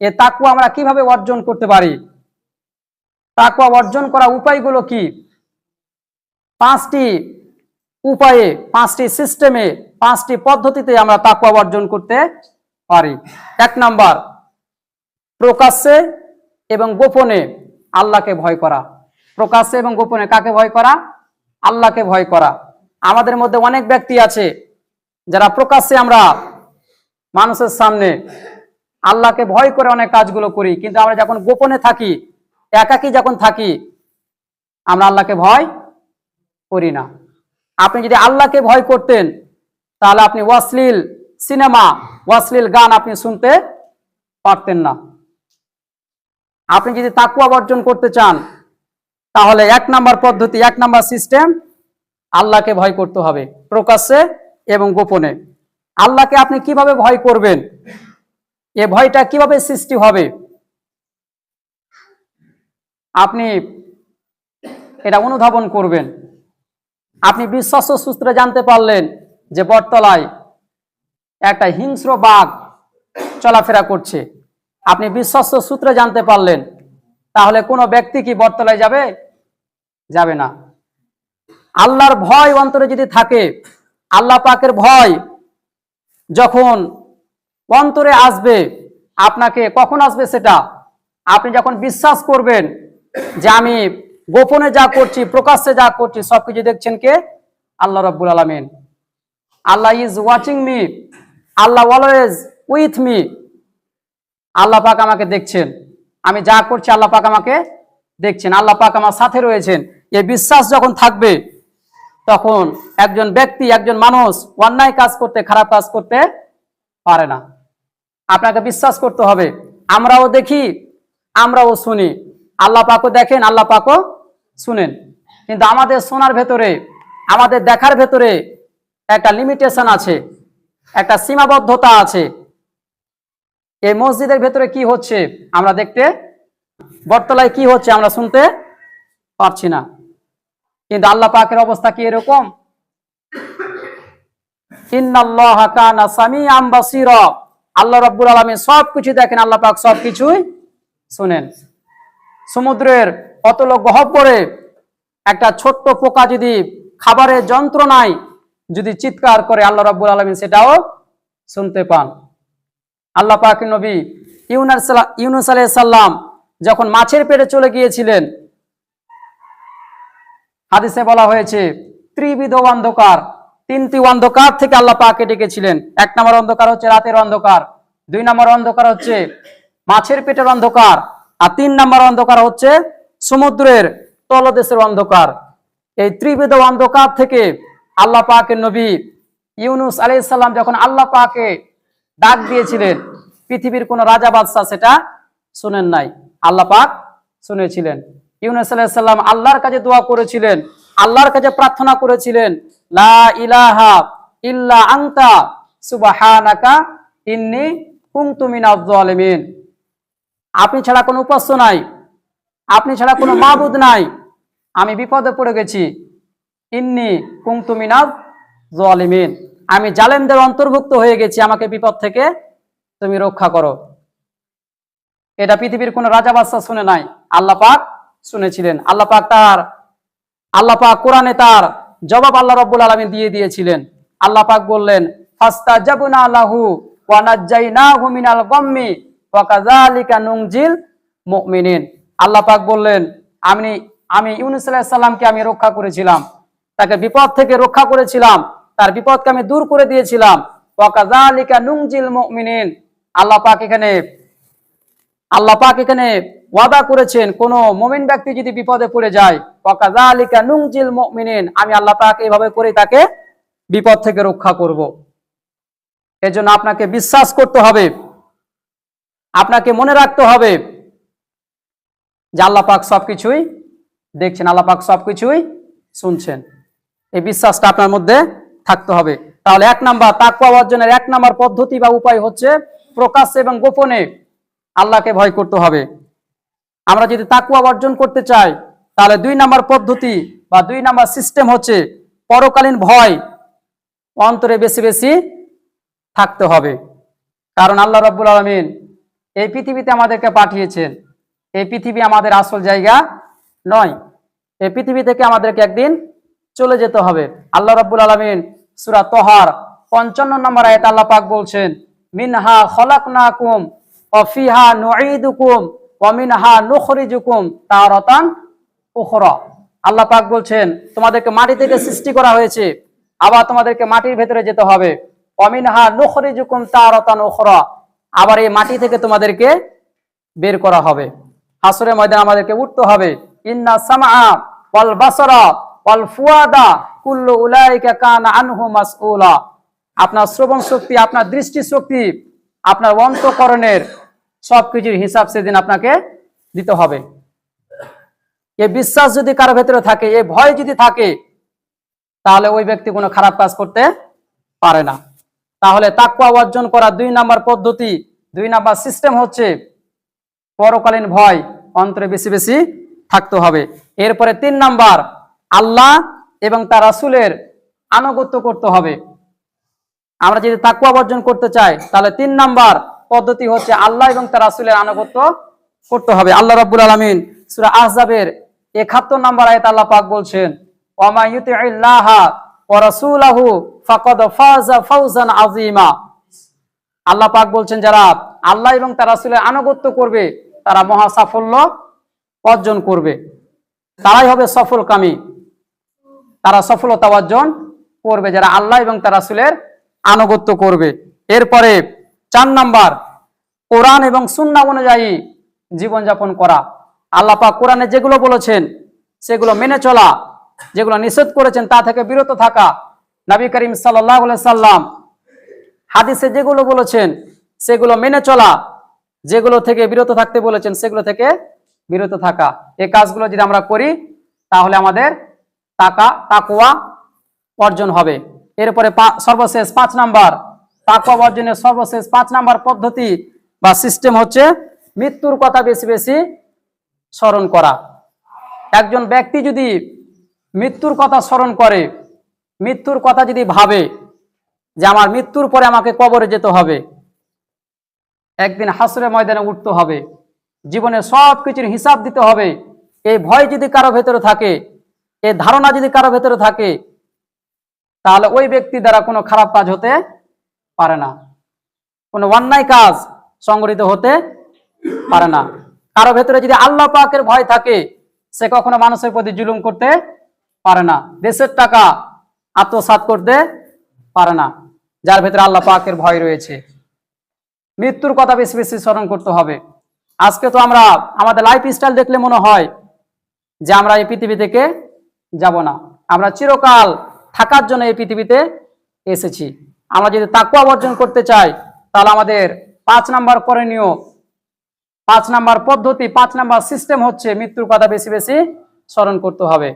এ তাকওয়া আমরা কিভাবে অর্জন করতে পারি? তাকওয়া অর্জন করার উপায়গুলো কি? 5টি উপায়ে, 5টি সিস্টেমে, 5টি পদ্ধতিতে আমরা তাকওয়া অর্জন করতে পারি। 1 নাম্বার, প্রকাশ্যে এবং গোপনে আল্লাহকে ভয় করা। প্রকাশ্যে এবং গোপনে কাকে ভয় করা? আল্লাহকে ভয় করা। আমাদের মধ্যে অনেক ব্যক্তি আছে যারা প্রকাশ্যে আমরা মানুষের সামনে আল্লাহকে ভয় করে অনেক কাজগুলো করি, কিন্তু আমরা যখন গোপনে থাকি, একাকী যখন থাকি, আমরা আল্লাহকে ভয় করি না। আপনি যদি আল্লাহকে ভয় করতেন তাহলে আপনি অশ্লীল সিনেমা, অশ্লীল গান আপনি শুনতে পারতেন না। আপনি যদি তাকওয়া অর্জন করতে চান তাহলে 1 নাম্বার পদ্ধতি, 1 নাম্বার সিস্টেম, আল্লাহকে ভয় করতে হবে প্রকাশ্যে এবং গোপনে। আল্লাহকে আপনি কিভাবে ভয় করবেন? এ ভয়টা কিভাবে সৃষ্টি হবে? আপনি এটা অনুধাবন করবেন। আপনি বিশ্বস্ত সূত্রে জানতে পারলেন যে বটতলায় একটা হিংস্র বাঘ চলাফেরা করছে। আপনি বিশ্বস্ত সূত্রে জানতে পারলেন, তাহলে কোনো ব্যক্তি কি বটতলায় যাবে? যাবে না। আল্লাহর ভয় অন্তরে যদি থাকে, আল্লাহ পাকের ভয় যখন অন্তরে আসবে, আপনাকে কখন আসবে সেটা? আপনি যখন বিশ্বাস করবেন যে আমি গোপনে যা করছি, প্রকাশ্যে যা করছি, সবকিছু দেখছেন কে? আল্লাহ রাব্বুল আলামিন। Allah is watching me, Allah always with me. Allah পাক আমাকে দেখছেন, আমি যা করছি আল্লাহ পাক আমাকে দেখছেন, আল্লাহ পাক আমার সাথে রয়েছেন। এই বিশ্বাস যখন থাকবে, তখন একজন ব্যক্তি, একজন মানুষ অন্যায় কাজ করতে, খারাপ কাজ করতে পারে না। আপনাকে বিশ্বাস করতে হবে। আমরাও দেখি, আমরাও শুনি, আল্লাহ পাকও দেখেন, আল্লাহ পাকও শুনেন, কিন্তু আমাদের শোনার ভেতরে, আমাদের দেখার ভেতরে একটা লিমিটেশন আছে, একটা সীমাবদ্ধতা আছে। এই মসজিদের ভেতরে কি হচ্ছে আমরা দেখতে, বটতলায় কি হচ্ছে আমরা শুনতে পারছি না, কিন্তু আল্লাহ পাকের অবস্থা কি এরকম? ইন্নাল্লাহা কানা সামিআম বাসীরা। আল্লাহ রাব্বুল আলামিন সবকিছু দেখেন, আল্লাহ পাক সবকিছুই শুনেন। সমুদ্রের অতল গহ্বরে একটা ছোট্ট পোকা যদি খাবারের যন্ত্রণায় যদি চিৎকার করে, আল্লাহ রাব্বুল আলামিন সেটাও শুনতে পান। আল্লাহ পাকের নবী ইউনূস আলাইহিস সালাম যখন মাছের পেটে চলে গিয়েছিলেন, হাদিসে বলা হয়েছে ত্রিবিধ অন্ধকার, 3টি অন্ধকার থেকে আল্লাহ পাককে ডেকেছিলেন। 1 নম্বর অন্ধকার হচ্ছে রাতের অন্ধকার, 2 নম্বর অন্ধকার হচ্ছে মাছের পেটের অন্ধকার, আর 3 নম্বর অন্ধকার হচ্ছে সমুদ্রের তলদেশের অন্ধকার। এই ত্রিবিধ অন্ধকার থেকে আল্লাহ পাকের নবী ইউনূস আলাইহিস সালাম যখন আল্লাহ পাককে ডাক দিয়েছিলেন, পৃথিবীর কোন রাজা বাদশাহ সেটা শুনেন নাই, আল্লাহ পাক শুনেছিলেন। ইউনূস আলাইহিস সালাম আল্লাহর কাছে দোয়া করেছিলেন, আল্লাহর কাছে প্রার্থনা করেছিলেন, লা ইলাহা ইল্লা আনতা সুবহানাকা ইন্নী কুনতু মিনাজ জালিমিন। আপনি ছাড়া কোনো উপাস্য নাই, আপনি ছাড়া কোনো মাবুদ নাই, আমি বিপদে পড়ে গেছি। ইন্নী কুনতু মিনাজ জালিমিন, আমি জালেমদের অন্তর্ভুক্ত হয়ে গেছি, আমাকে বিপদ থেকে তুমি রক্ষা করো। এটা পৃথিবীর কোন রাজা বাদশাহ শুনে নাই, আল্লাহ পাক শুনেছিলেন। আল্লাহ পাক কোরআনে তার জবাব আল্লাহ রাব্বুল আলামিন দিয়ে দিয়েছিলেন। আল্লাহ পাক বললেন, ফাস্তাজাবনা লাহু ওয়া নাজ্জাইনাহু মিনাল গাম্মি ওয়া কাযালিকা নুনজিল মুমিনিন। আল্লাহ পাক বললেন, আমি ইউনূস আলাইহিস সালামকে আমি রক্ষা করেছিলাম, তাকে বিপদ থেকে রক্ষা করেছিলাম, তার বিপদকে আমি দূর করে দিয়েছিলাম। ওয়া কাযালিকা নুনজিল মুমিনিন। আল্লাহ পাক এখানে ওয়াদা করেছেন, কোন মুমিন ব্যক্তি যদি বিপদে পড়ে যায়, ওয়া কাযালিকা নুনজিল মুমিনিন, আমি আল্লাহ পাক এইভাবে করে তাকে বিপদ থেকে রক্ষা করব। এজন্য আপনাকে বিশ্বাস করতে হবে, আপনাকে মনে রাখতে হবে যে আল্লাহ পাক সবকিছুই দেখছেন, আল্লাহ পাক সবকিছুই শুনছেন। এই বিশ্বাসটা আপনার মধ্যে থাকতে হবে। তাহলে 1 নাম্বার তাকওয়া অর্জনের 1 নাম্বার পদ্ধতি বা উপায় হচ্ছে প্রকাশ্যে এবং গোপনে আল্লাহকে ভয় করতে হবে। আমরা যদি তাকওয়া অর্জন করতে চাই তাহলে 2 নাম্বার পদ্ধতি বা 2 নাম্বার সিস্টেম হচ্ছে পরকালীন ভয় অন্তরে বেশি বেশি থাকতে হবে। কারণ আল্লাহ রাব্বুল আলামিন এই পৃথিবীতে আমাদেরকে পাঠিয়েছেন। এই পৃথিবী আমাদের আসল জায়গা নয়। এই পৃথিবী থেকে আমাদেরকে একদিন চলে যেতে হবে। আল্লাহ রাব্বুল আলামিন সূরা তহার 55 নম্বর আয়াতে আল্লাহ পাক বলছেন, মিনহা খলাকনাকুম ওয়া ফিহা নুঈদুকুম ওয়া মিনহা নুখরিজুকুম তারাতান উখরা। আল্লাহ পাক বলছেন, তোমাদেরকে মাটি থেকে সৃষ্টি করা হয়েছে, আবার তোমাদেরকে মাটির ভেতরে যেতে হবে। ওয়া মিনহা নুখরিজুকুম তারাতান উখরা, আবার এই মাটি থেকে তোমাদেরকে বের করা হবে। হাসরের ময়দানে আমাদেরকে উঠতে হবে। ইন্না সামআ ওয়াল বাসারা ওয়াল ফুয়াদা কুল্লু উলাইকা কানা আনহু মাসউলা। আপনার শ্রবণ শক্তি, আপনার দৃষ্টি শক্তি, আপনার অন্তঃকরণের সবকিছুর হিসাব সেদিন আপনাকে দিতে হবে। এই বিশ্বাস যদি কারো ভেতরে থাকে, এই ভয় যদি থাকে, তাহলে ওই ব্যক্তি কোনো খারাপ কাজ করতে পারে না। তাহলে তাকওয়া অর্জন করা 2 নাম্বার পদ্ধতি, 2 নাম্বার সিস্টেম হচ্ছে পরকালীন ভয় অন্তরে বেশি বেশি থাকতে হবে। এরপরে 3 নাম্বার আল্লাহ এবং তার রাসূলের আনুগত্য করতে হবে। আমরা যদি তাকওয়া অর্জন করতে চাই, তাহলে 3 নাম্বার পদ্ধতি হচ্ছে আল্লাহ এবং তার রাসূলের আনুগত্য করতে হবে। আল্লাহ রাব্বুল আলামিন সূরা আহজাবের 71 নম্বর আয়াতে আল্লাহ পাক বলছেন, ওয়া মা ইউতিইল্লাহা ওয়া রাসূলাহু ফাকাদ ফাযা ফাওজান আযীমা। আল্লাহ পাক বলছেন, যারা আল্লাহ এবং তার রাসূলের আনুগত্য করবে তারা মহা সাফল্য অর্জন করবে, তারাই হবে সফলকামী, তারা সফলতা অর্জন করবে যারা আল্লাহ এবং তার রাসূলের আনুগত্য করবে। এরপরে 4 নাম্বার কোরআন এবং সুন্নাহ অনুযায়ী জীবনযাপন করা। আল্লাহ পাক কোরআনে যেগুলো বলেছেন সেগুলো মেনে চলা, যেগুলো নিষেধ করেছেন তা থেকে বিরত থাকা। নবী করিম সাল্লাল্লাহু আলাইহি সাল্লাম হাদিসে যেগুলো বলেছেন সেগুলো মেনে চলা, যেগুলো থেকে বিরত থাকতে বলেছেন সেগুলো থেকে বিরত থাকা। এই কাজগুলো যদি আমরা করি তাহলে আমাদের তাকওয়া অর্জন হবে। এরপরে সর্বশেষ 5 নাম্বার তাকওয়া অর্জনের সর্বশেষ 5 নাম্বার পদ্ধতি বা সিস্টেম হচ্ছে মৃত্যুর কথা বেশি বেশি স্মরণ করা। একজন ব্যক্তি যদি মৃত্যুর কথা স্মরণ করে, মৃত্যুর কথা যদি ভাবে যে আমার মৃত্যুর পরে আমাকে কবরে যেতে হবে, একদিন হাসরের ময়দানে উঠতে হবে, জীবনের সব কিছুর হিসাব দিতে হবে, এই ভয় যদি কারো ভেতরে থাকে, এই ধারণা যদি কারো ভেতরে থাকে, তাহলে ওই ব্যক্তি দ্বারা কোনো খারাপ কাজ হতে পারে না, কোনো অন্যায় কাজ সংগঠিত হতে পারে না। কারো ভেতরে যদি আল্লাহ পাকের ভয় থাকে, সে কখনো মানুষের প্রতি জুলুম করতে পারে না, দেশের টাকা আত্মসাৎ করতে পারে না, যার ভেতরে আল্লাহ পাকের ভয় রয়েছে। মৃত্যুর কথা বেশি বেশি স্মরণ করতে হবে। আজকে তো আমরা আমাদের লাইফ স্টাইল দেখলে মনে হয় যে আমরা এই পৃথিবী থেকে যাব না, আমরা চিরকাল থাকার জন্য এই পৃথিবীতে এসেছি। আমরা যদি তাকওয়া অর্জন করতে চাই তাহলে আমাদের 5 নাম্বার করণীয়, 5 নাম্বার পদ্ধতি, 5 নাম্বার সিস্টেম হচ্ছে মৃত্যুর কথা বেশি বেশি স্মরণ করতে হবে।